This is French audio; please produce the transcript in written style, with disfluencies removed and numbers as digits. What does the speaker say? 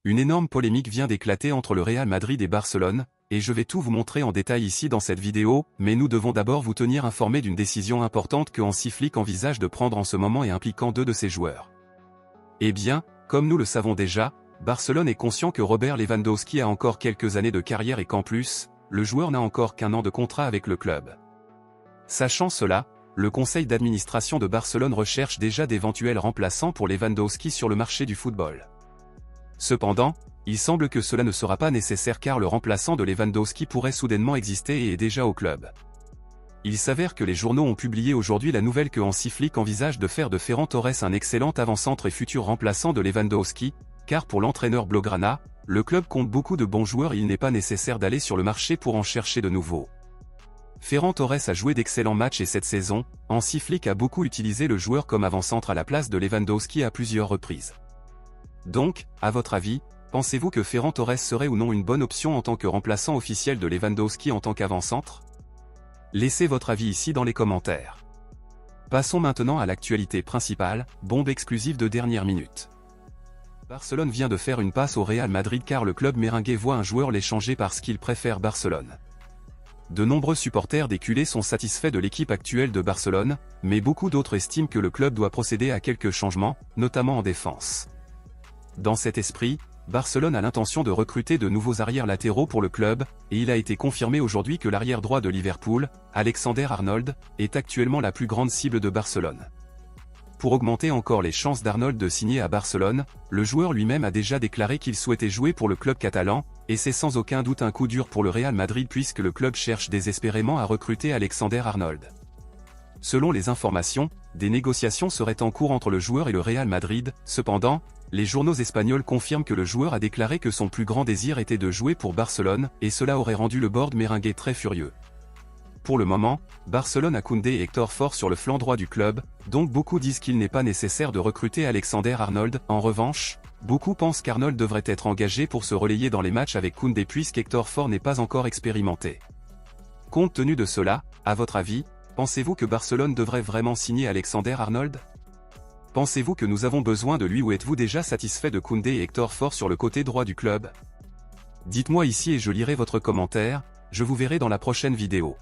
une énorme polémique vient d'éclater entre le Real Madrid et Barcelone, et je vais tout vous montrer en détail ici dans cette vidéo, mais nous devons d'abord vous tenir informé d'une décision importante que Hansi Flick envisage de prendre en ce moment et impliquant 2 de ses joueurs. Eh bien, comme nous le savons déjà, Barcelone est conscient que Robert Lewandowski a encore quelques années de carrière et qu'en plus, le joueur n'a encore qu'1 an de contrat avec le club. Sachant cela, le conseil d'administration de Barcelone recherche déjà d'éventuels remplaçants pour Lewandowski sur le marché du football. Cependant, il semble que cela ne sera pas nécessaire car le remplaçant de Lewandowski pourrait soudainement exister et est déjà au club. Il s'avère que les journaux ont publié aujourd'hui la nouvelle que Hansi Flick envisage de faire de Ferran Torres un excellent avant-centre et futur remplaçant de Lewandowski, car pour l'entraîneur blaugrana, le club compte beaucoup de bons joueurs et il n'est pas nécessaire d'aller sur le marché pour en chercher de nouveaux. Ferran Torres a joué d'excellents matchs et cette saison, Hansi Flick a beaucoup utilisé le joueur comme avant-centre à la place de Lewandowski à plusieurs reprises. Donc, à votre avis, pensez-vous que Ferran Torres serait ou non une bonne option en tant que remplaçant officiel de Lewandowski en tant qu'avant-centre? Laissez votre avis ici dans les commentaires. Passons maintenant à l'actualité principale, bombe exclusive de dernière minute. Barcelone vient de faire une passe au Real Madrid car le club merengue voit un joueur l'échanger parce qu'il préfère Barcelone. De nombreux supporters des culés sont satisfaits de l'équipe actuelle de Barcelone, mais beaucoup d'autres estiment que le club doit procéder à quelques changements, notamment en défense. Dans cet esprit, Barcelone a l'intention de recruter de nouveaux arrières latéraux pour le club, et il a été confirmé aujourd'hui que l'arrière droit de Liverpool, Alexander-Arnold, est actuellement la plus grande cible de Barcelone. Pour augmenter encore les chances d'Arnold de signer à Barcelone, le joueur lui-même a déjà déclaré qu'il souhaitait jouer pour le club catalan, et c'est sans aucun doute un coup dur pour le Real Madrid puisque le club cherche désespérément à recruter Alexander-Arnold. Selon les informations, des négociations seraient en cours entre le joueur et le Real Madrid, cependant, les journaux espagnols confirment que le joueur a déclaré que son plus grand désir était de jouer pour Barcelone, et cela aurait rendu le board merengue très furieux. Pour le moment, Barcelone a Koundé et Hector Ford sur le flanc droit du club, donc beaucoup disent qu'il n'est pas nécessaire de recruter Alexander-Arnold. En revanche, beaucoup pensent qu'Arnold devrait être engagé pour se relayer dans les matchs avec Koundé puisqu'Hector Ford n'est pas encore expérimenté. Compte tenu de cela, à votre avis, pensez-vous que Barcelone devrait vraiment signer Alexander-Arnold? Pensez-vous que nous avons besoin de lui ou êtes-vous déjà satisfait de Koundé et Hector Ford sur le côté droit du club? Dites-moi ici et je lirai votre commentaire, je vous verrai dans la prochaine vidéo.